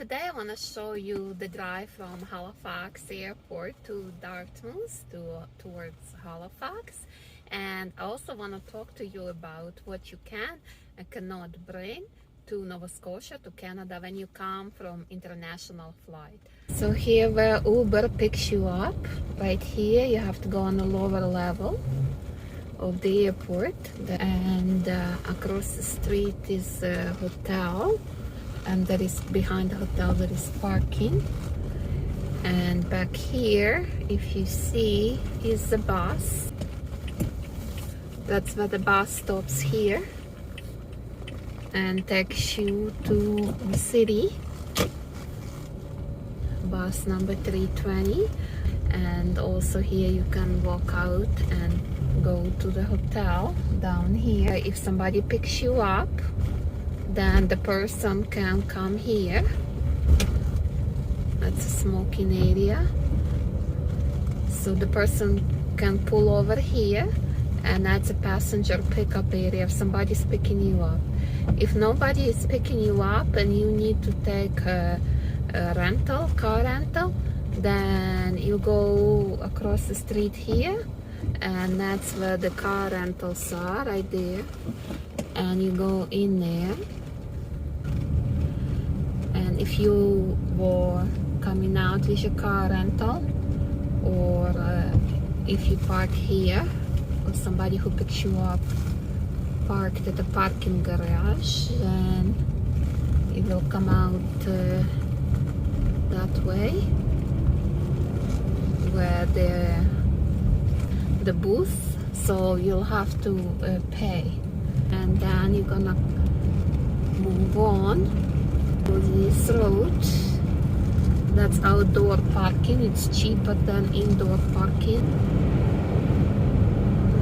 Today I want to show you the drive from Halifax Airport to Dartmouth towards Halifax, and I also want to talk to you about what you can and cannot bring to Nova Scotia, to Canada, when you come from international flight. So here where Uber picks you up, right here, you have to go on the lower level of the airport, and across the street is a hotel, and there is behind the hotel there is parking, and back here, if you see, is the bus. That's where the bus stops here and takes you to the city. Bus number 320, and also here you can walk out and go to the hotel down here. If somebody picks you up, then the person can come here. That's a smoking area, so the person can pull over here, and that's a passenger pickup area if somebody's picking you up. If nobody is picking you up and you need to take a car rental, then you go across the street here, and that's where the car rentals are, right there, and you go in there. And if you were coming out with your car rental, or if you park here, or somebody who picks you up parked at the parking garage, then you will come out that way where the booth, so you'll have to pay, and then you're gonna move on to this road. That's outdoor parking. It's cheaper than indoor parking.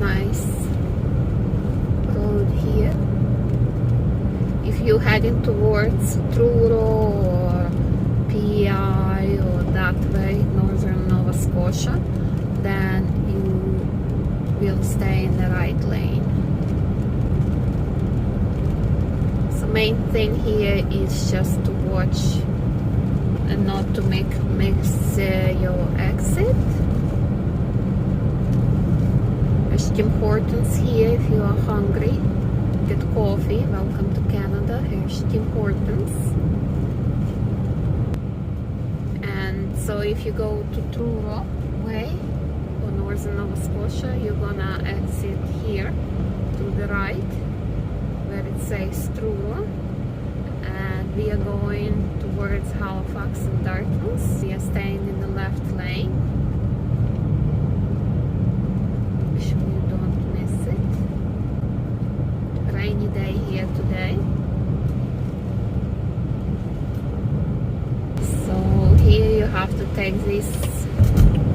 Nice road here. If you're heading towards Truro or PI or that way, northern Nova Scotia, then you will stay in the right lane. So main thing here is just to watch and not to miss your exit. There's Tim Hortons here if you are hungry. Get coffee. Welcome to Canada. Here's Tim Hortons. And so if you go to Truro way or northern Nova Scotia, you're gonna exit here to the right where it says Truro, and we are going towards Halifax and Dartmouth. We are staying in the left lane. Make sure you don't miss it. Rainy day here today. So here you have to take this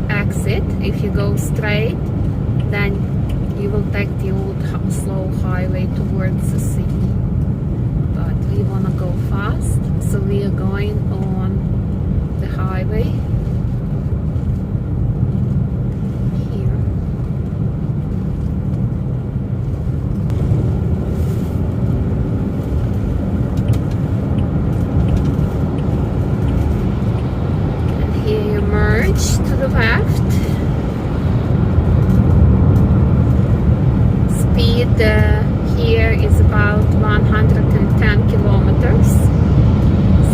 exit. If you go straight, then you will take the old slow highway towards the city. But we want to go fast, so we are going on the highway here. And here you merge to the left. Speed here is about 110 kilometers.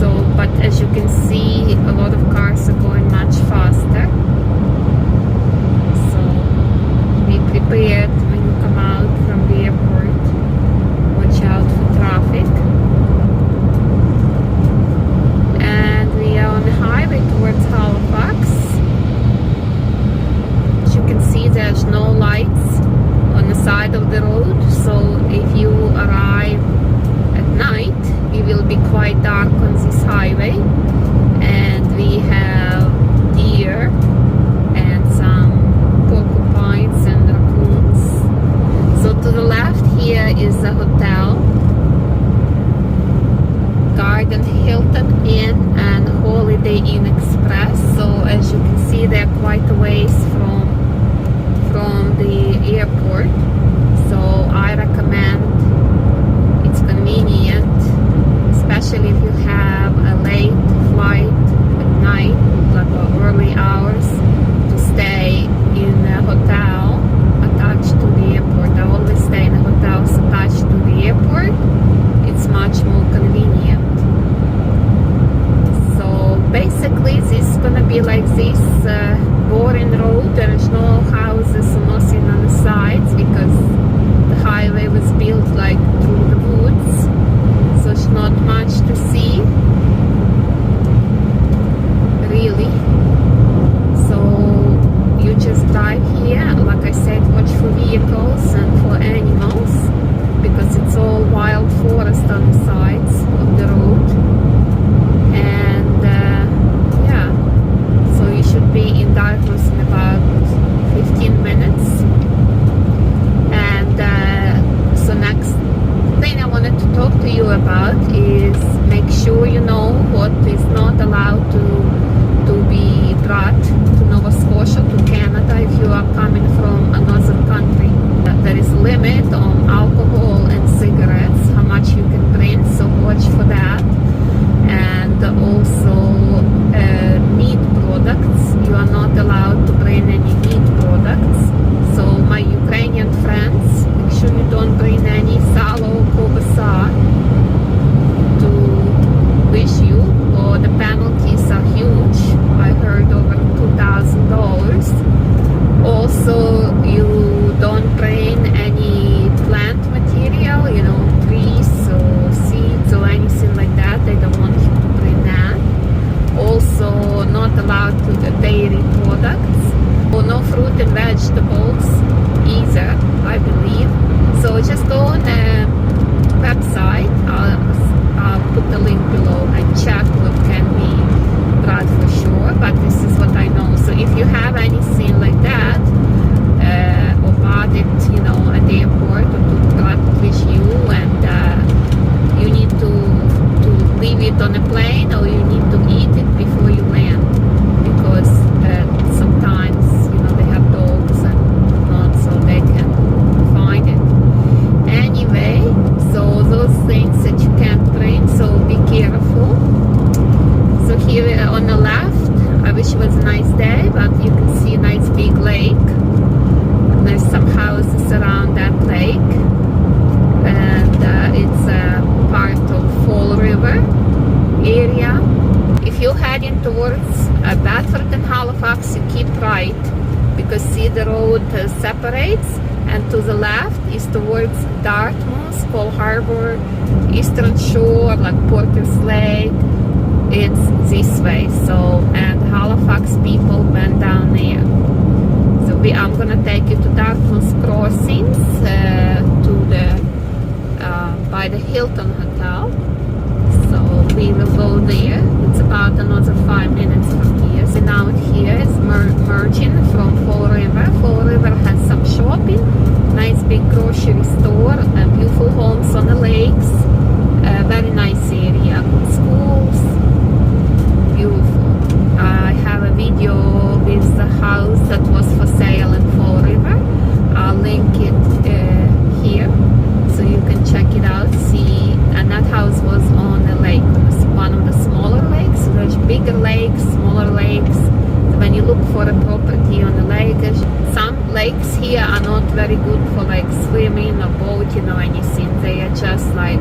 So, but as you can see, a lot of cars are going much faster. So be prepared when you come out from the airport. Watch out for traffic. And we are on the highway towards Halifax. As you can see, there's no lights on the side of the road, so if you arrive at night, it will be quite dark on this highway, and we have deer and some porcupines and raccoons. So to the left here is a hotel, Hilton Inn and Holiday Inn Express. So as you can see, they're quite a ways from the airport, so I recommend, it's convenient, especially if you have a late gonna be like this boring road. There is no houses or nothing on the sides because the highway was built like through the woods, so it's not much to see really. So you just drive here, like I said, watch for vehicles and for animals because it's all wild forest on the sides of the road. And yeah, so you should be in Dartmouth in about 15 minutes. And so next thing I wanted to talk to you about is make sure you know what is not allowed to be brought to Nova Scotia, to Canada, if you are coming from another country. There is a limit on alcohol and cigarettes, how much you can bring, so watch for that. And also meat products, you are not allowed to bring any meat products. So my Ukrainian friends, make sure you don't bring any salo or kobasa to wish you, or the penalties are huge. I heard over $2,000. Also, you don't bring any plant material, you know, trees or seeds or anything like that. They don't want you to bring that. Also, not allowed to the dairy products, or no fruit and vegetables either, I believe. So just go on the website. I'll put the link below and check what can be brought for sure, but this is what I know. So if you have anything like that, or bought it, you know, at the airport, or to brought with you, and you need to leave it on a plane, or you need to eat it before you land, because sometimes, you know, they have dogs and not, so they can find it. Anyway, so those things that you can't bring, so be careful. So here on the left, I wish it was a nice day, but you can see a nice big lake. And there's some houses around that lake, and it's a part of Fall River area. If you're heading towards Bedford and Halifax, you keep right, because see the road separates, and to the left is towards Dartmouth, Coal Harbor, Eastern Shore, like Porter's Lake. It's this way. So, and Halifax people went down there. So I'm gonna take you to Dartmouth Crossings, to the by the Hilton Hotel. So we will go there. It's about another 5 minutes from here. So now here is merging from Fall River. Fall River has some shopping, nice big grocery store, and beautiful homes on the lakes. Very nice area, good schools, beautiful. I have a video with the house that was for sale in Fall River. I'll link it here, so you can check it out, see. And that house was on a lake, one of the smaller lakes. So there's bigger lakes, smaller lakes. So when you look for a property on the lake, some lakes here are not very good for like swimming or boating or anything. They are just like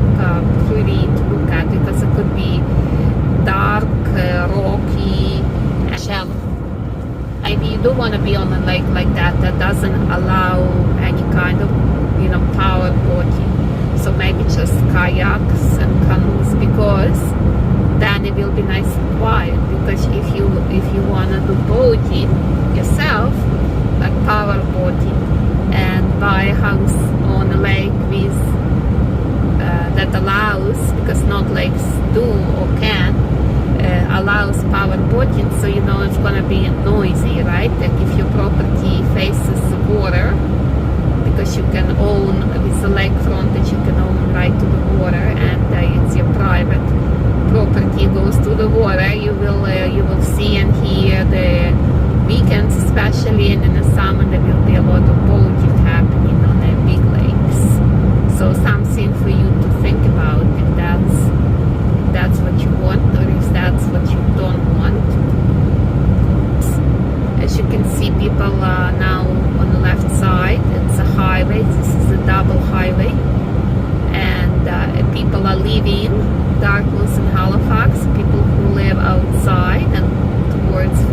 pretty to look at, because it could be dark, rocky, and shallow. Maybe you do want to be on a lake like that doesn't allow any kind of, you know, power boating. So maybe just kayaks and canoes, because then it will be nice and quiet. Because if you want to do boating yourself, like power boating, and buy a house on a lake with that allows, because not lakes do or can, allows power boating, so you know it's gonna be noisy, right? Like if your property faces the water, because you can own with the lake frontage, you can own right to the water, and it's your private property goes to the water. You will see and hear the weekends, especially, and in the summer there will be a lot of boating happening on the big lakes. So something for you to think about, if that's what you want, or if that's what you don't want. As you can see, people are now on the left side. It's a highway. This is a double highway, and people are leaving Dartmouth and Halifax. People who live outside and towards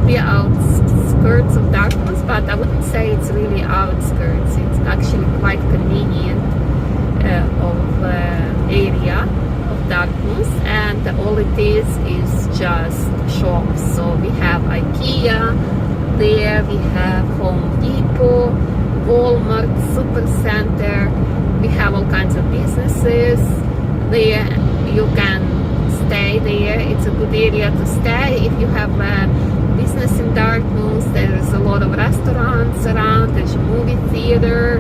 be outskirts of Dartmouth, but I wouldn't say it's really outskirts. It's actually quite convenient of area of Dartmouth, and all it is just shops. So we have IKEA there, we have Home Depot, Walmart, Supercenter. We have all kinds of businesses there. You can stay there. It's a good area to stay if you have a business in Dartmouth. There's a lot of restaurants around. There's a movie theater,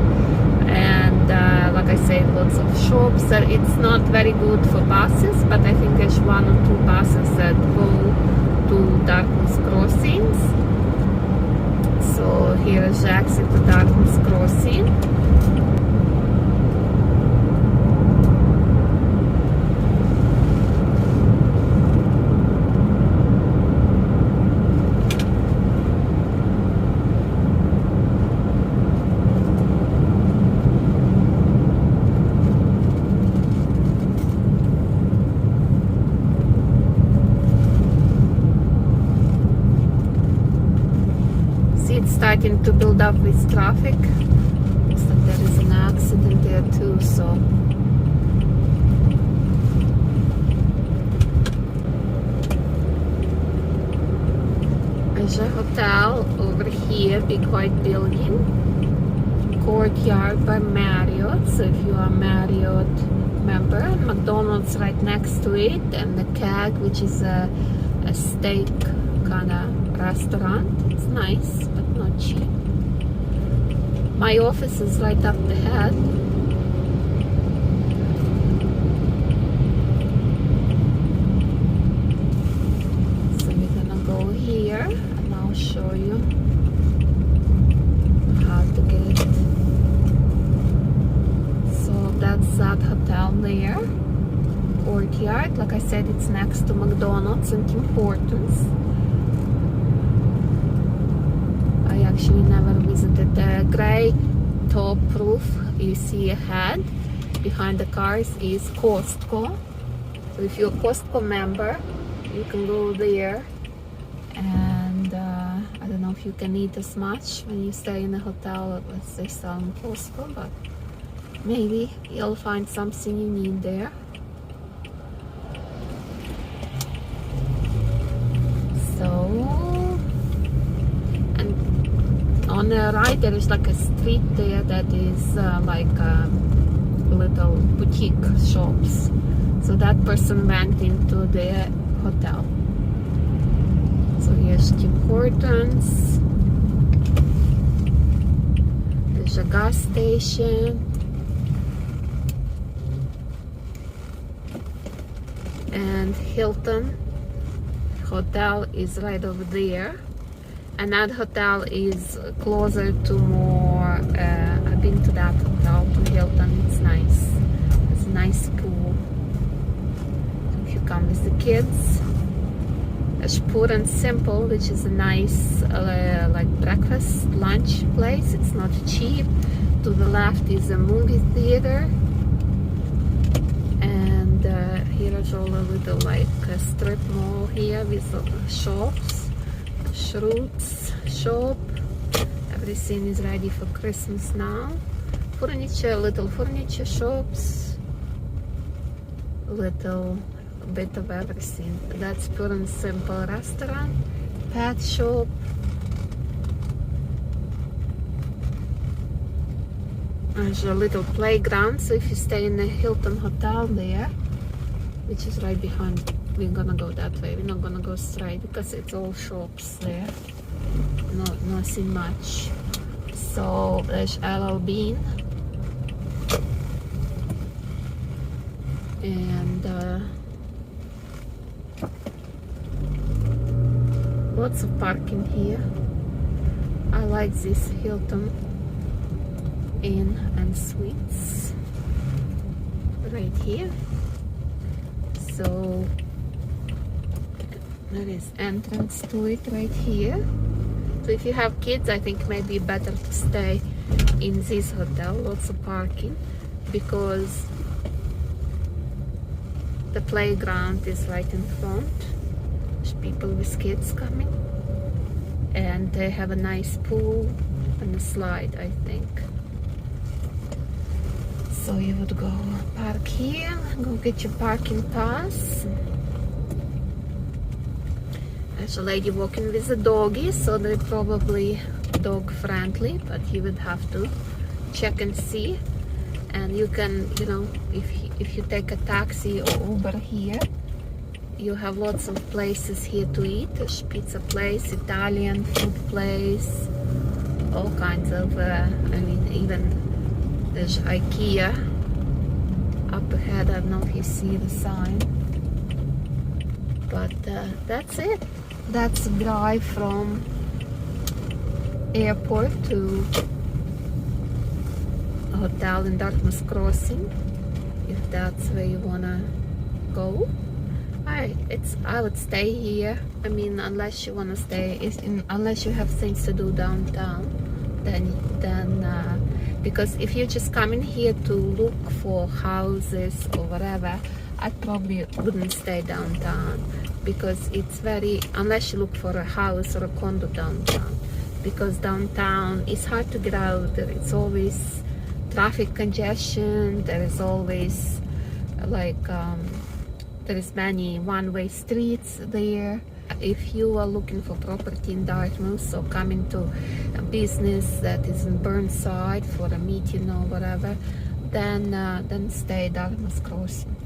and like I said, lots of shops. It's not very good for buses, but I think there's 1 or 2 buses that go to Dartmouth Crossings. So here is the exit to Dartmouth Crossing. Starting to build up with traffic. Looks like there is an accident there too, so there's a hotel over here, big white building, Courtyard by Marriott. So if you are a Marriott member, McDonald's right next to it, and The Keg, which is a steak kind of restaurant. It's nice, but not cheap. My office is right up ahead. So we're gonna go here, and I'll show you how to get it. So that's that hotel there, Courtyard. Like I said, it's next to McDonald's and Tim Hortons. Actually never visited. The gray top roof you see ahead behind the cars is Costco. So if you're a Costco member, you can go there, and I don't know if you can eat as much when you stay in a hotel, let's say some Costco, but maybe you'll find something you need there. On the right, there is like a street there that is like little boutique shops. So that person went into the hotel. So here's Tim Hortons. There's a gas station. And Hilton hotel is right over there. And that hotel is closer to more, I've been to that hotel, to Hilton. It's nice. It's a nice pool. If you come with the kids. There's Pure and Simple, which is a nice like breakfast, lunch place. It's not cheap. To the left is a movie theater. And here is all a little like a strip mall here with shops. Roots shop. Everything is ready for Christmas now. Furniture, little furniture shops, little bit of everything. That's Pure and Simple restaurant, pet shop, there's a little playground. So if you stay in the Hilton hotel there, which is right behind, we're gonna go that way. We're not gonna go straight because it's all shops there. Nothing much. So there's LL Bean. And lots of parking here. I like this Hilton Inn and Suites right here. So there is entrance to it right here. So if you have kids, I think maybe better to stay in this hotel. Lots of parking because the playground is right in front. There's people with kids coming. and they have a nice pool and a slide, I think. So you would go park here, go get your parking pass. There's a lady walking with a doggy, so they're probably dog friendly, but you would have to check and see. And you can, you know, if you take a taxi or Uber here, you have lots of places here to eat. There's pizza place, Italian food place, all kinds of, I mean, even there's IKEA up ahead. I don't know if you see the sign, but that's it. That's a drive from airport to a hotel in Dartmouth Crossing, if that's where you wanna go. I would stay here. I mean, unless you wanna stay, unless you have things to do downtown, then because if you're just coming here to look for houses or whatever, I probably wouldn't stay downtown, because it's very, unless you look for a house or a condo downtown, because downtown it's hard to get out. It's always traffic congestion. There is always like there is many one-way streets there. If you are looking for property in Dartmouth, so coming to a business that is in Burnside for a meeting or whatever, then stay Dartmouth Crossing.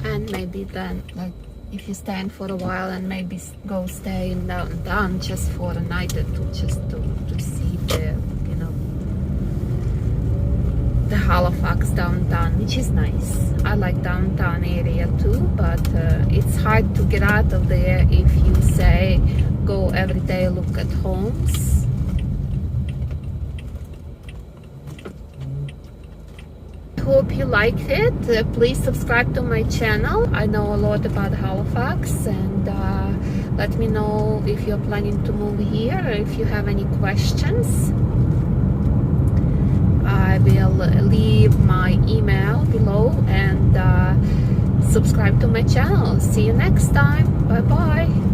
And maybe then, like, if you stand for a while, and maybe go stay in downtown just for a night or two, just to see the, you know, the Halifax downtown, which is nice. I like downtown area too, but it's hard to get out of there if you say go every day look at homes. Hope you liked it. Please subscribe to my channel. I know a lot about Halifax, and let me know if you're planning to move here, or if you have any questions. I will leave my email below, and subscribe to my channel. See you next time. Bye bye.